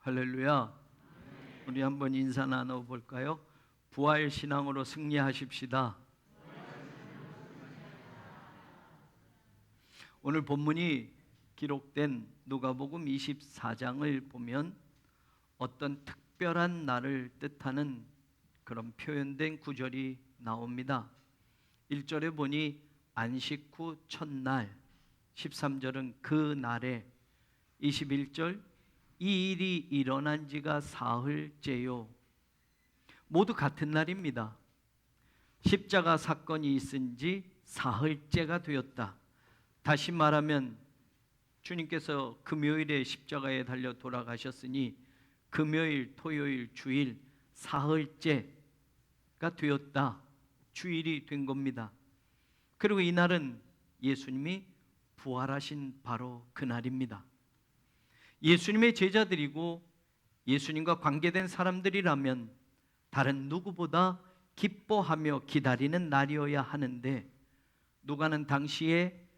할렐루야. 우리 한번 인사 나눠볼까요? 부활신앙으로 승리하십시다. 오늘 본문이 기록된 누가복음 24장을 보면 어떤 특별한 날을 뜻하는 그런 표현된 구절이 나옵니다. 1절에 보니 안식 후 첫날, 13절은 그 날에, 21절 이 일이 일어난 지가 사흘째요. 모두 같은 날입니다. 십자가 사건이 있은 지 사흘째가 되었다. 다시 말하면 주님께서 금요일에 십자가에 달려 돌아가셨으니 금요일, 토요일, 주일 사흘째가 되었다. 주일이 된 겁니다. 그리고 이날은 예수님이 부활하신 바로 그날입니다. 예수님의 제자들이고 예수님과 관계된 사람들이라면 다른 누구보다 기뻐하며 기다리는 날이어야 하는데, 누가는 당시에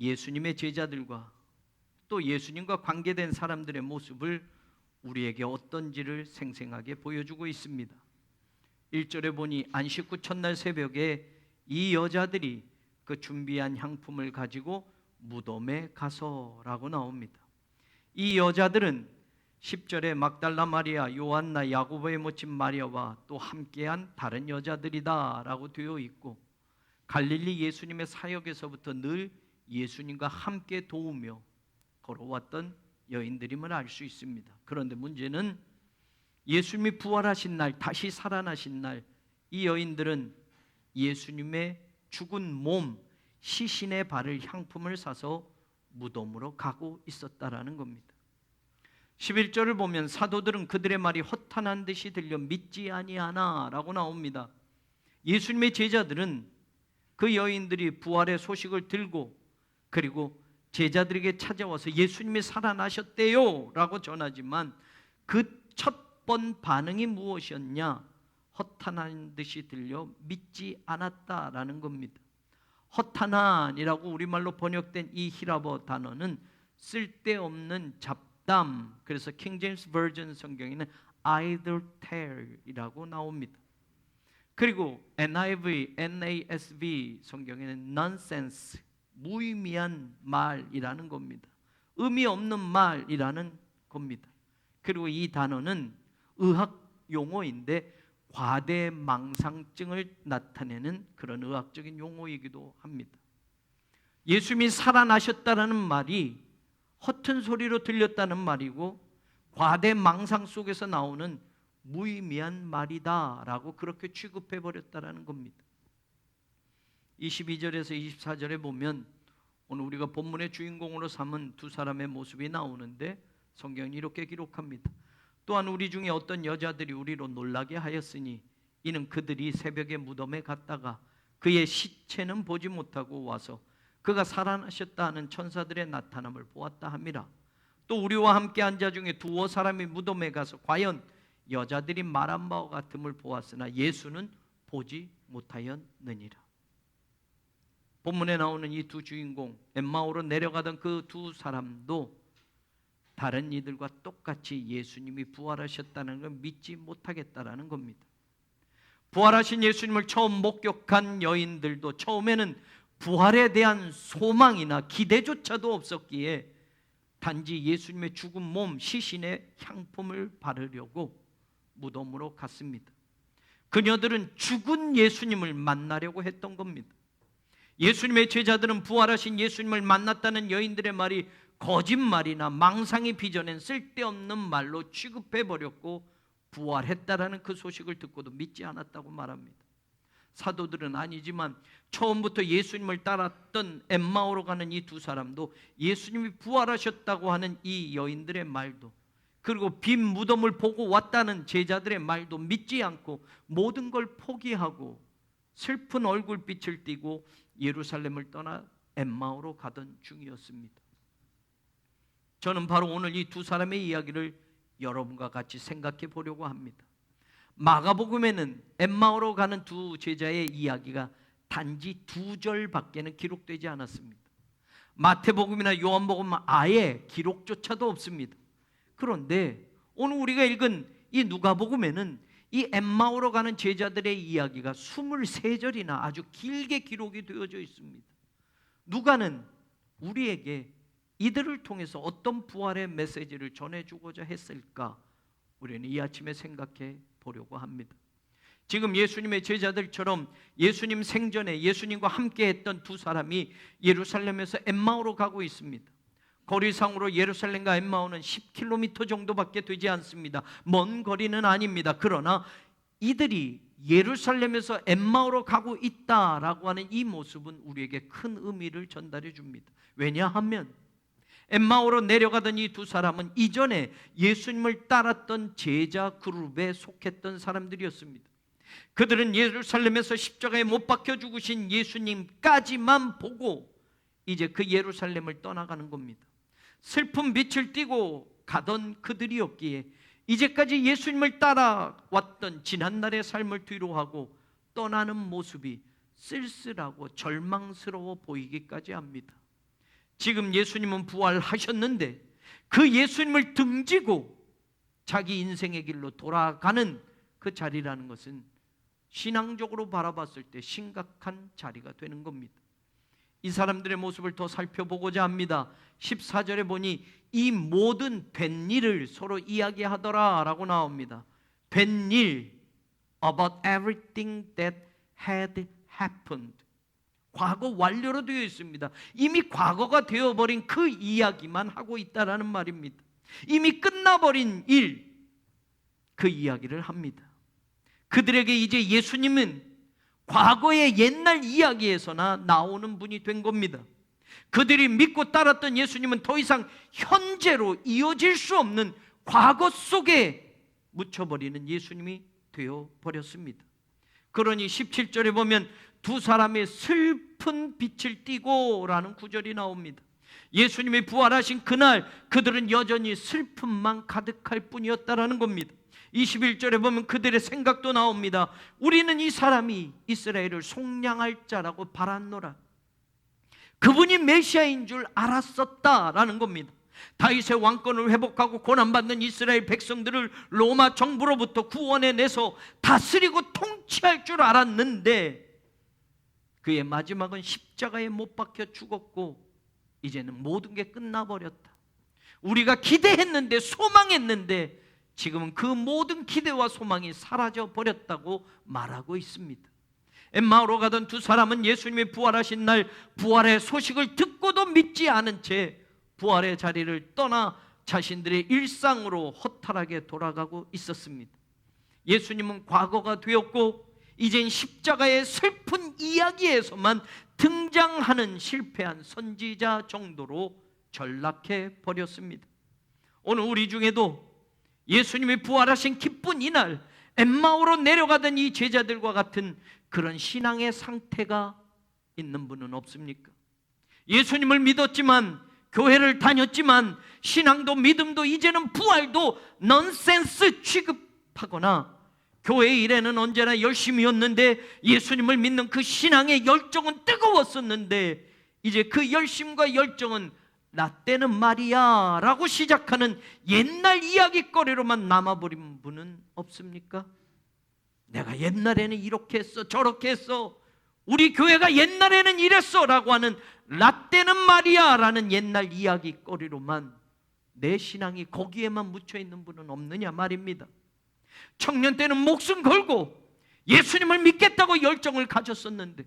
예수님의 제자들과 또 예수님과 관계된 사람들의 모습을 우리에게 어떤지를 생생하게 보여주고 있습니다. 1절에 보니 안식 후 첫날 새벽에 이 여자들이 그 준비한 향품을 가지고 무덤에 가서라고 나옵니다. 이 여자들은 10절에 막달라 마리아, 요한나, 야고보의 모친 마리아와 또 함께한 다른 여자들이다 라고 되어 있고, 갈릴리 예수님의 사역에서부터 늘 예수님과 함께 도우며 걸어왔던 여인들임을 알 수 있습니다. 그런데 문제는 예수님이 부활하신 날, 다시 살아나신 날, 이 여인들은 예수님의 죽은 몸, 시신의 발을 향품을 사서 무덤으로 가고 있었다라는 겁니다. 11절을 보면 사도들은 그들의 말이 허탄한 듯이 들려 믿지 아니하나 라고 나옵니다. 예수님의 제자들은 그 여인들이 부활의 소식을 들고 그리고 제자들에게 찾아와서 예수님이 살아나셨대요 라고 전하지만 그 첫 번 반응이 무엇이었냐? 허탄한 듯이 들려 믿지 않았다라는 겁니다. 허탄한이라고 우리말로 번역된 이 히라버 단어는 쓸데없는 잡담, 그래서 킹 제임스 버전 성경에는 idle tale이라고 나옵니다. 그리고 NASB 성경에는 nonsense, 무의미한 말이라는 겁니다. 의미 없는 말이라는 겁니다. 그리고 이 단어는 의학 용어인데 과대망상증을 나타내는 그런 의학적인 용어이기도 합니다. 예수님이 살아나셨다는 말이 허튼 소리로 들렸다는 말이고 과대망상 속에서 나오는 무의미한 말이다 라고 그렇게 취급해버렸다는 겁니다. 22절에서 24절에 보면 오늘 우리가 본문의 주인공으로 삼은 두 사람의 모습이 나오는데 성경이 이렇게 기록합니다. 또한 우리 중에 어떤 여자들이 우리로 놀라게 하였으니 이는 그들이 새벽에 무덤에 갔다가 그의 시체는 보지 못하고 와서 그가 살아나셨다 하는 천사들의 나타남을 보았다 함이라. 또 우리와 함께 한 자 중에 두어 사람이 무덤에 가서 과연 여자들이 말한 바와 같음을 보았으나 예수는 보지 못하였느니라. 본문에 나오는 이 두 주인공, 엠마오로 내려가던 그 두 사람도 다른 이들과 똑같이 예수님이 부활하셨다는 걸 믿지 못하겠다라는 겁니다. 부활하신 예수님을 처음 목격한 여인들도 처음에는 부활에 대한 소망이나 기대조차도 없었기에 단지 예수님의 죽은 몸, 시신에 향품을 바르려고 무덤으로 갔습니다. 그녀들은 죽은 예수님을 만나려고 했던 겁니다. 예수님의 제자들은 부활하신 예수님을 만났다는 여인들의 말이 거짓말이나 망상이 빚어낸 쓸데없는 말로 취급해버렸고 부활했다라는 그 소식을 듣고도 믿지 않았다고 말합니다. 사도들은 아니지만 처음부터 예수님을 따랐던 엠마오로 가는 이 두 사람도 예수님이 부활하셨다고 하는 이 여인들의 말도 그리고 빈 무덤을 보고 왔다는 제자들의 말도 믿지 않고 모든 걸 포기하고 슬픈 얼굴빛을 띠고 예루살렘을 떠나 엠마오로 가던 중이었습니다. 저는 바로 오늘 이 두 사람의 이야기를 여러분과 같이 생각해 보려고 합니다. 마가복음에는 엠마오로 가는 두 제자의 이야기가 단지 2절밖에는 기록되지 않았습니다. 마태복음이나 요한복음은 아예 기록조차도 없습니다. 그런데 오늘 우리가 읽은 이 누가복음에는 이 엠마오로 가는 제자들의 이야기가 23절이나 아주 길게 기록이 되어져 있습니다. 누가는 우리에게 이들을 통해서 어떤 부활의 메시지를 전해주고자 했을까? 우리는 이 아침에 생각해 보려고 합니다. 지금 예수님의 제자들처럼 예수님 생전에 예수님과 함께 했던 두 사람이 예루살렘에서 엠마오로 가고 있습니다. 거리상으로 예루살렘과 엠마오는 10km 정도밖에 되지 않습니다. 먼 거리는 아닙니다. 그러나 이들이 예루살렘에서 엠마오로 가고 있다라고 하는 이 모습은 우리에게 큰 의미를 전달해 줍니다. 왜냐하면 엠마오로 내려가던 이 두 사람은 이전에 예수님을 따랐던 제자 그룹에 속했던 사람들이었습니다. 그들은 예루살렘에서 십자가에 못 박혀 죽으신 예수님까지만 보고 이제 그 예루살렘을 떠나가는 겁니다. 슬픈 빛을 띠고 가던 그들이었기에 이제까지 예수님을 따라왔던 지난날의 삶을 뒤로하고 떠나는 모습이 쓸쓸하고 절망스러워 보이기까지 합니다. 지금 예수님은 부활하셨는데 그 예수님을 등지고 자기 인생의 길로 돌아가는 그 자리라는 것은 신앙적으로 바라봤을 때 심각한 자리가 되는 겁니다. 이 사람들의 모습을 더 살펴보고자 합니다. 14절에 보니 이 모든 된 일을 서로 이야기하더라 라고 나옵니다. 된 일, about everything that had happened. 과거 완료로 되어 있습니다. 이미 과거가 되어버린 그 이야기만 하고 있다라는 말입니다. 이미 끝나버린 일, 그 이야기를 합니다. 그들에게 이제 예수님은 과거의 옛날 이야기에서나 나오는 분이 된 겁니다. 그들이 믿고 따랐던 예수님은 더 이상 현재로 이어질 수 없는 과거 속에 묻혀버리는 예수님이 되어버렸습니다. 그러니 17절에 보면 두 사람의 슬픈 빛을 띠고 라는 구절이 나옵니다. 예수님이 부활하신 그날 그들은 여전히 슬픔만 가득할 뿐이었다라는 겁니다. 21절에 보면 그들의 생각도 나옵니다. 우리는 이 사람이 이스라엘을 속량할 자라고 바랐노라. 그분이 메시아인 줄 알았었다라는 겁니다. 다윗의 왕권을 회복하고 고난받는 이스라엘 백성들을 로마 정부로부터 구원해내서 다스리고 통치할 줄 알았는데 그의 마지막은 십자가에 못 박혀 죽었고 이제는 모든 게 끝나버렸다. 우리가 기대했는데 소망했는데 지금은 그 모든 기대와 소망이 사라져 버렸다고 말하고 있습니다. 엠마오로 가던 두 사람은 예수님이 부활하신 날 부활의 소식을 듣고도 믿지 않은 채 부활의 자리를 떠나 자신들의 일상으로 허탈하게 돌아가고 있었습니다. 예수님은 과거가 되었고 이젠 십자가의 슬픈 이야기에서만 등장하는 실패한 선지자 정도로 전락해 버렸습니다. 오늘 우리 중에도 예수님이 부활하신 기쁜 이날 엠마오로 내려가던 이 제자들과 같은 그런 신앙의 상태가 있는 분은 없습니까? 예수님을 믿었지만 교회를 다녔지만 신앙도 믿음도 이제는 부활도 넌센스 취급하거나 교회 일에는 언제나 열심이었는데 예수님을 믿는 그 신앙의 열정은 뜨거웠었는데 이제 그 열심과 열정은 나 때는 말이야 라고 시작하는 옛날 이야기거리로만 남아버린 분은 없습니까? 내가 옛날에는 이렇게 했어 저렇게 했어 우리 교회가 옛날에는 이랬어 라고 하는 나 때는 말이야 라는 옛날 이야기거리로만 내 신앙이 거기에만 묻혀있는 분은 없느냐 말입니다. 청년 때는 목숨 걸고 예수님을 믿겠다고 열정을 가졌었는데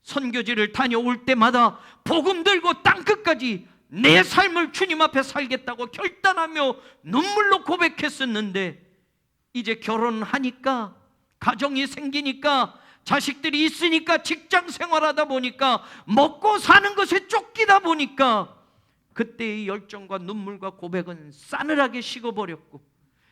선교지를 다녀올 때마다 복음 들고 땅끝까지 내 삶을 주님 앞에 살겠다고 결단하며 눈물로 고백했었는데 이제 결혼하니까 가정이 생기니까 자식들이 있으니까 직장 생활하다 보니까 먹고 사는 것에 쫓기다 보니까 그때의 열정과 눈물과 고백은 싸늘하게 식어버렸고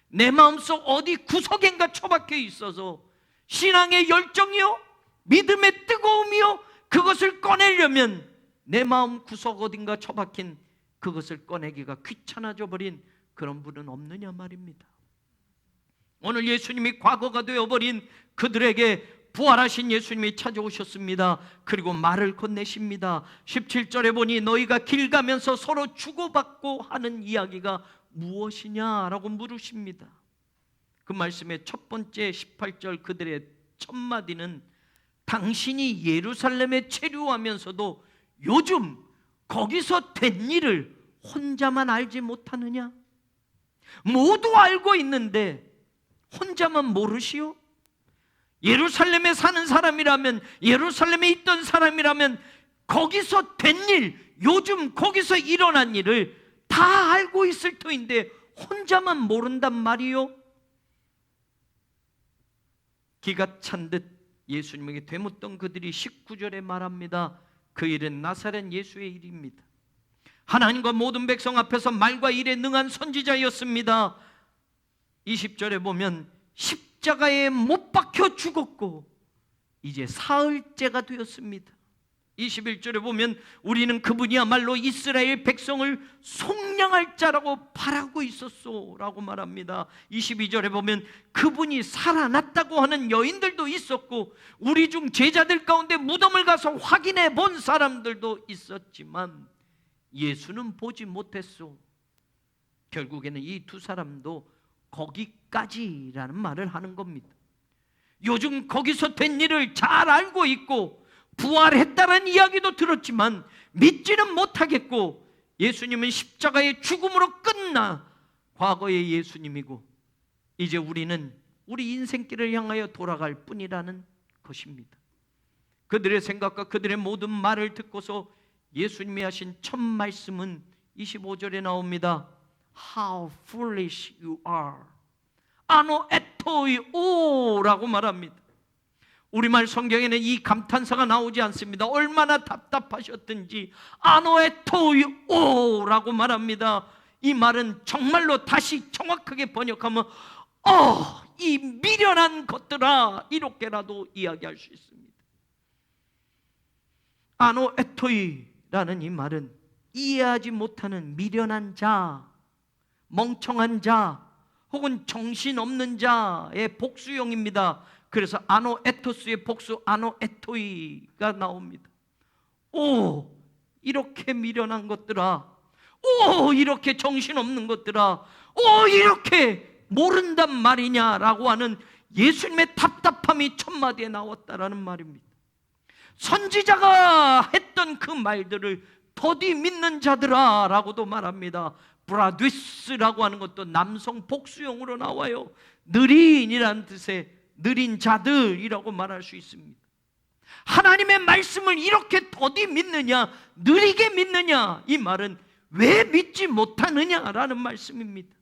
내 마음속 어디 구석엔가 처박혀 있어서 신앙의 열정이요 믿음의 뜨거움이요 그것을 꺼내려면 내 마음 구석 어딘가 처박힌 그것을 꺼내기가 귀찮아져 버린 그런 분은 없느냐 말입니다. 오늘 예수님이 과거가 되어버린 그들에게 부활하신 예수님이 찾아오셨습니다. 그리고 말을 건네십니다. 17절에 보니 너희가 길 가면서 서로 주고받고 하는 이야기가 무엇이냐라고 물으십니다. 그 말씀의 첫 번째 18절 그들의 첫 마디는 당신이 예루살렘에 체류하면서도 요즘 거기서 된 일을 혼자만 알지 못하느냐? 모두 알고 있는데 혼자만 모르시오? 예루살렘에 사는 사람이라면, 예루살렘에 있던 사람이라면 거기서 된 일, 요즘 거기서 일어난 일을 다 알고 있을 터인데 혼자만 모른단 말이요? 기가 찬 듯 예수님에게 되묻던 그들이 19절에 말합니다. 그 일은 나사렛 예수의 일입니다. 하나님과 모든 백성 앞에서 말과 일에 능한 선지자였습니다. 20절에 보면 십자가에 못 박혀 죽었고 이제 사흘째가 되었습니다. 21절에 보면 우리는 그분이야말로 이스라엘 백성을 속량할 자라고 바라고 있었소 라고 말합니다. 22절에 보면 그분이 살아났다고 하는 여인들도 있었고 우리 중 제자들 가운데 무덤을 가서 확인해 본 사람들도 있었지만 예수는 보지 못했소. 결국에는 이 두 사람도 거기까지라는 말을 하는 겁니다. 요즘 거기서 된 일을 잘 알고 있고 부활했다는 이야기도 들었지만 믿지는 못하겠고 예수님은 십자가의 죽음으로 끝나 과거의 예수님이고 이제 우리는 우리 인생길을 향하여 돌아갈 뿐이라는 것입니다. 그들의 생각과 그들의 모든 말을 듣고서 예수님이 하신 첫 말씀은 25절에 나옵니다. How foolish you are. 아노 에토이 오라고 말합니다. 우리말 성경에는 이 감탄사가 나오지 않습니다. 얼마나 답답하셨든지 아노 에토이 오라고 말합니다. 이 말은 정말로 다시 정확하게 번역하면 이 미련한 것들아 이렇게라도 이야기할 수 있습니다. 아노 에토이라는 이 말은 이해하지 못하는 미련한 자, 멍청한 자 혹은 정신없는 자의 복수형입니다. 그래서 아노 에토스의 복수 아노 에토이가 나옵니다. 오, 이렇게 미련한 것들아, 오, 이렇게 정신없는 것들아, 오, 이렇게 모른단 말이냐라고 하는 예수님의 답답함이 첫 마디에 나왔다라는 말입니다. 선지자가 했던 그 말들을 더디 믿는 자들아 라고도 말합니다. 브라디스라고 하는 것도 남성 복수형으로 나와요. 느린이라는 뜻의 느린 자들이라고 말할 수 있습니다. 하나님의 말씀을 이렇게 더디 믿느냐, 느리게 믿느냐, 이 말은 왜 믿지 못하느냐라는 말씀입니다.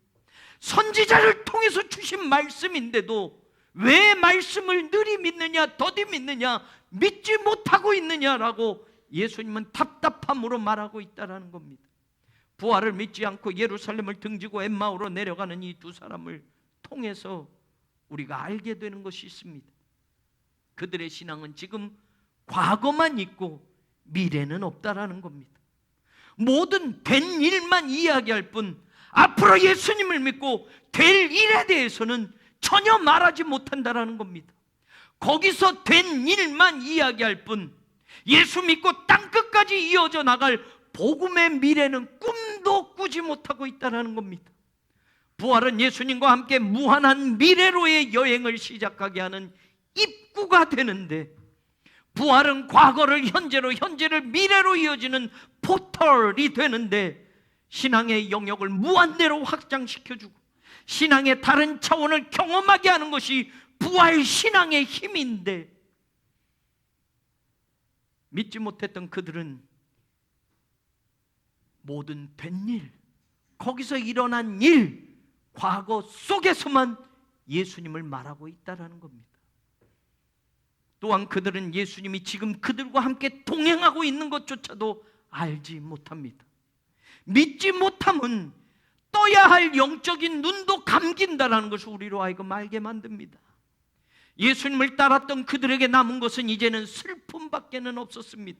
선지자를 통해서 주신 말씀인데도 왜 말씀을 느리 믿느냐, 더디 믿느냐, 믿지 못하고 있느냐라고 예수님은 답답함으로 말하고 있다는 겁니다. 부활을 믿지 않고 예루살렘을 등지고 엠마오로 내려가는 이 두 사람을 통해서 우리가 알게 되는 것이 있습니다. 그들의 신앙은 지금 과거만 있고 미래는 없다라는 겁니다. 모든 된 일만 이야기할 뿐 앞으로 예수님을 믿고 될 일에 대해서는 전혀 말하지 못한다라는 겁니다. 거기서 된 일만 이야기할 뿐 예수 믿고 땅끝까지 이어져 나갈 복음의 미래는 꿈도 꾸지 못하고 있다는 겁니다. 부활은 예수님과 함께 무한한 미래로의 여행을 시작하게 하는 입구가 되는데 부활은 과거를 현재로, 현재를 미래로 이어지는 포털이 되는데 신앙의 영역을 무한대로 확장시켜주고 신앙의 다른 차원을 경험하게 하는 것이 부활 신앙의 힘인데 믿지 못했던 그들은 모든 된 일, 거기서 일어난 일, 과거 속에서만 예수님을 말하고 있다는 겁니다. 또한 그들은 예수님이 지금 그들과 함께 동행하고 있는 것조차도 알지 못합니다. 믿지 못함은 떠야 할 영적인 눈도 감긴다는 것을 우리로 하여금 알게 만듭니다. 예수님을 따랐던 그들에게 남은 것은 이제는 슬픔밖에는 없었습니다.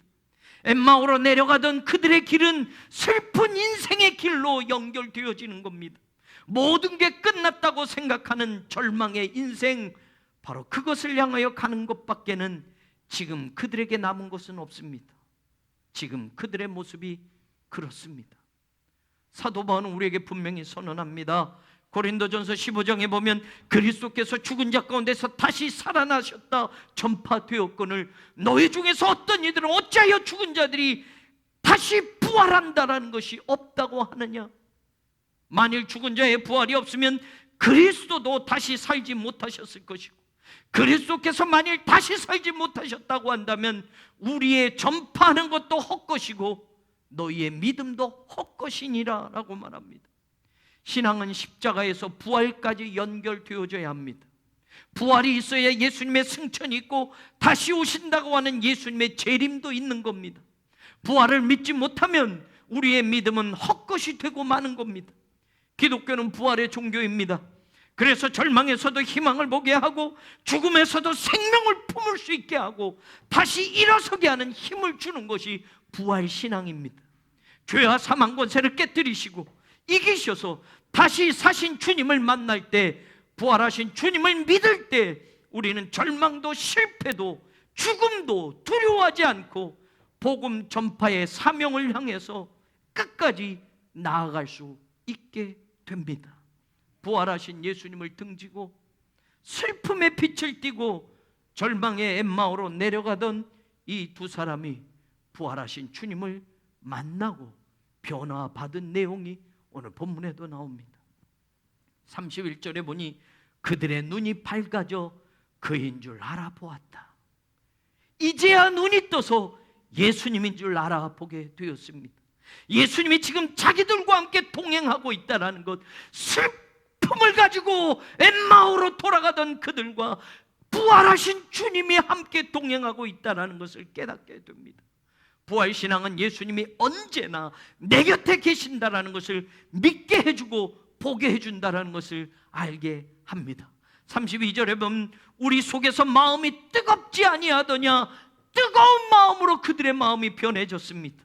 엠마오로 내려가던 그들의 길은 슬픈 인생의 길로 연결되어지는 겁니다. 모든 게 끝났다고 생각하는 절망의 인생, 바로 그것을 향하여 가는 것밖에는 지금 그들에게 남은 것은 없습니다. 지금 그들의 모습이 그렇습니다. 사도 바울은 우리에게 분명히 선언합니다. 고린도전서 15장에 보면 그리스도께서 죽은 자 가운데서 다시 살아나셨다 전파되었거늘 너희 중에서 어떤 이들은 어찌하여 죽은 자들이 다시 부활한다라는 것이 없다고 하느냐. 만일 죽은 자의 부활이 없으면 그리스도도 다시 살지 못하셨을 것이고, 그리스도께서 만일 다시 살지 못하셨다고 한다면 우리의 전파하는 것도 헛것이고 너희의 믿음도 헛것이니라 라고 말합니다. 신앙은 십자가에서 부활까지 연결되어져야 합니다. 부활이 있어야 예수님의 승천이 있고 다시 오신다고 하는 예수님의 재림도 있는 겁니다. 부활을 믿지 못하면 우리의 믿음은 헛것이 되고 마는 겁니다. 기독교는 부활의 종교입니다. 그래서 절망에서도 희망을 보게 하고 죽음에서도 생명을 품을 수 있게 하고 다시 일어서게 하는 힘을 주는 것이 부활신앙입니다. 죄와 사망 권세를 깨뜨리시고 이기셔서 다시 사신 주님을 만날 때, 부활하신 주님을 믿을 때 우리는 절망도 실패도 죽음도 두려워하지 않고 복음 전파의 사명을 향해서 끝까지 나아갈 수 있게 됩니다. 부활하신 예수님을 등지고 슬픔의 빛을 띠고 절망의 엠마오로 내려가던 이 두 사람이 부활하신 주님을 만나고 변화받은 내용이 오늘 본문에도 나옵니다. 31절에 보니 그들의 눈이 밝아져 그인 줄 알아보았다. 이제야 눈이 떠서 예수님인 줄 알아보게 되었습니다. 예수님이 지금 자기들과 함께 동행하고 있다는 것, 슬픔을 가지고 엠마오로 돌아가던 그들과 부활하신 주님이 함께 동행하고 있다는 것을 깨닫게 됩니다. 부활신앙은 예수님이 언제나 내 곁에 계신다는 것을 믿게 해주고 보게 해준다는 것을 알게 합니다. 32절에 보면 우리 속에서 마음이 뜨겁지 아니하더냐, 뜨거운 마음으로 그들의 마음이 변해졌습니다.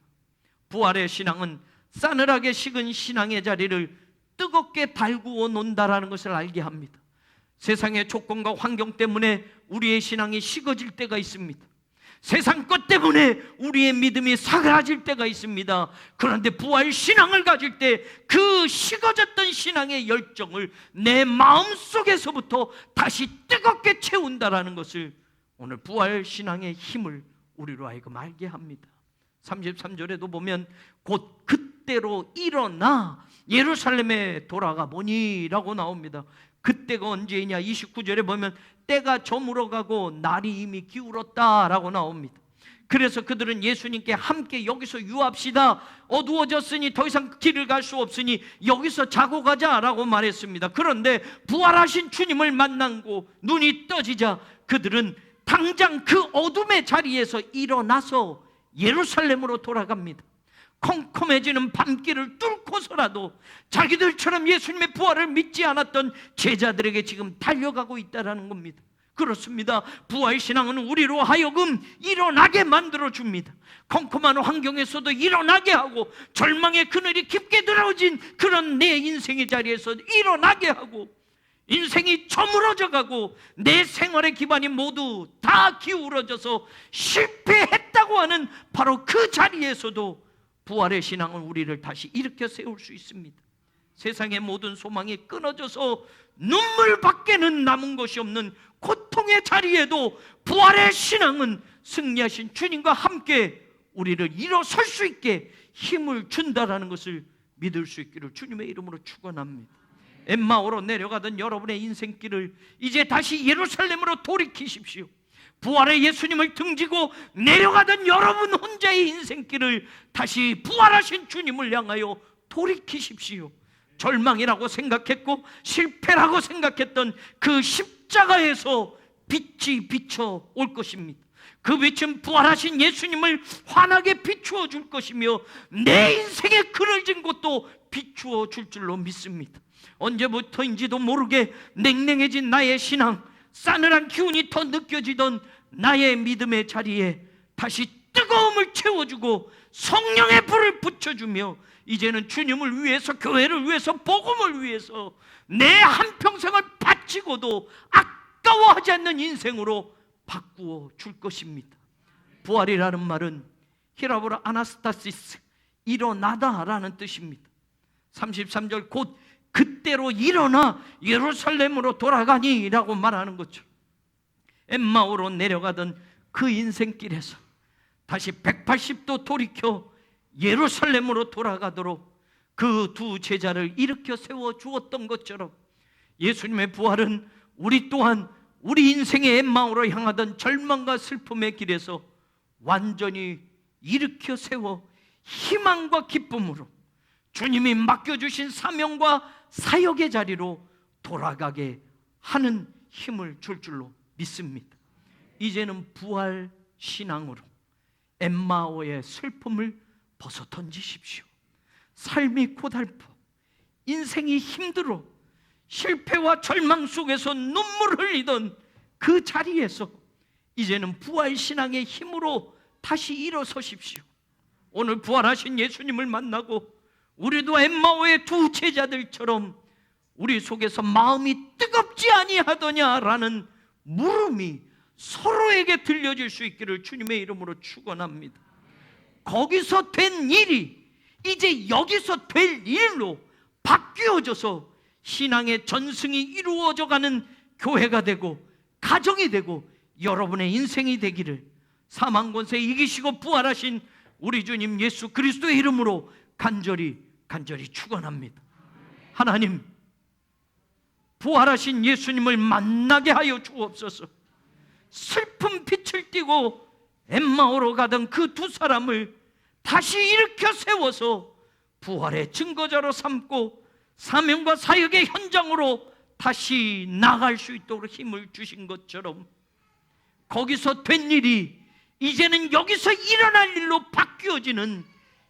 부활의 신앙은 싸늘하게 식은 신앙의 자리를 뜨겁게 달구어 놓는다는 것을 알게 합니다. 세상의 조건과 환경 때문에 우리의 신앙이 식어질 때가 있습니다. 세상 것 때문에 우리의 믿음이 사그라질 때가 있습니다. 그런데 부활 신앙을 가질 때 그 식어졌던 신앙의 열정을 내 마음속에서부터 다시 뜨겁게 채운다라는 것을 오늘 부활 신앙의 힘을 우리로 하여금 알게 합니다. 33절에도 보면 곧 그때로 일어나 예루살렘에 돌아가 보니라고 나옵니다. 그때가 언제이냐? 29절에 보면 때가 저물어가고 날이 이미 기울었다라고 나옵니다. 그래서 그들은 예수님께 함께 여기서 유합시다, 어두워졌으니 더 이상 길을 갈 수 없으니 여기서 자고 가자라고 말했습니다. 그런데 부활하신 주님을 만나고 눈이 떠지자 그들은 당장 그 어둠의 자리에서 일어나서 예루살렘으로 돌아갑니다. 컴컴해지는 밤길을 뚫고서라도 자기들처럼 예수님의 부활을 믿지 않았던 제자들에게 지금 달려가고 있다는 겁니다. 그렇습니다. 부활신앙은 우리로 하여금 일어나게 만들어줍니다. 컴컴한 환경에서도 일어나게 하고 절망의 그늘이 깊게 들어진 그런 내 인생의 자리에서 일어나게 하고 인생이 저물어져 가고 내 생활의 기반이 모두 다 기울어져서 실패했다고 하는 바로 그 자리에서도 부활의 신앙은 우리를 다시 일으켜 세울 수 있습니다. 세상의 모든 소망이 끊어져서 눈물밖에는 남은 것이 없는 고통의 자리에도 부활의 신앙은 승리하신 주님과 함께 우리를 일어설 수 있게 힘을 준다라는 것을 믿을 수 있기를 주님의 이름으로 축원합니다. 엠마오로 내려가던 여러분의 인생길을 이제 다시 예루살렘으로 돌이키십시오. 부활의 예수님을 등지고 내려가던 여러분 혼자의 인생길을 다시 부활하신 주님을 향하여 돌이키십시오. 절망이라고 생각했고 실패라고 생각했던 그 십자가에서 빛이 비쳐 올 것입니다. 그 빛은 부활하신 예수님을 환하게 비추어 줄 것이며 내 인생의 그늘진 곳도 비추어 줄 줄로 믿습니다. 언제부터인지도 모르게 냉랭해진 나의 신앙, 싸늘한 기운이 더 느껴지던 나의 믿음의 자리에 다시 뜨거움을 채워주고 성령의 불을 붙여주며 이제는 주님을 위해서, 교회를 위해서, 복음을 위해서 내 한평생을 바치고도 아까워하지 않는 인생으로 바꾸어 줄 것입니다. 부활이라는 말은 히라보로 아나스타시스, 일어나다라는 뜻입니다. 33절 곧 그때로 일어나 예루살렘으로 돌아가니 라고 말하는 것처럼 엠마오로 내려가던 그 인생길에서 다시 180도 돌이켜 예루살렘으로 돌아가도록 그 두 제자를 일으켜 세워 주었던 것처럼 예수님의 부활은 우리 또한 우리 인생의 엠마오로 향하던 절망과 슬픔의 길에서 완전히 일으켜 세워 희망과 기쁨으로 주님이 맡겨주신 사명과 사역의 자리로 돌아가게 하는 힘을 줄 줄로 믿습니다. 이제는 부활 신앙으로 엠마오의 슬픔을 벗어 던지십시오. 삶이 고달퍼 인생이 힘들어 실패와 절망 속에서 눈물을 흘리던 그 자리에서 이제는 부활 신앙의 힘으로 다시 일어서십시오. 오늘 부활하신 예수님을 만나고 우리도 엠마오의 두 제자들처럼 우리 속에서 마음이 뜨겁지 아니하더냐라는 물음이 서로에게 들려질 수 있기를 주님의 이름으로 축원합니다. 거기서 된 일이 이제 여기서 될 일로 바뀌어져서 신앙의 전승이 이루어져 가는 교회가 되고 가정이 되고 여러분의 인생이 되기를 사망 권세 이기시고 부활하신 우리 주님 예수 그리스도의 이름으로 간절히 축원합니다. 하나님, 부활하신 예수님을 만나게 하여 주옵소서. 슬픈 빛을 띠고 엠마오로 가던 그 두 사람을 다시 일으켜 세워서 부활의 증거자로 삼고 사명과 사역의 현장으로 다시 나갈 수 있도록 힘을 주신 것처럼 거기서 된 일이 이제는 여기서 일어날 일로 바뀌어지는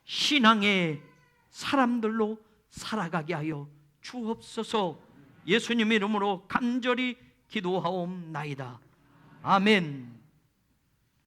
신앙의 사람들로 살아가게 하여 주옵소서. 예수님 이름으로 간절히 기도하옵나이다. 아멘.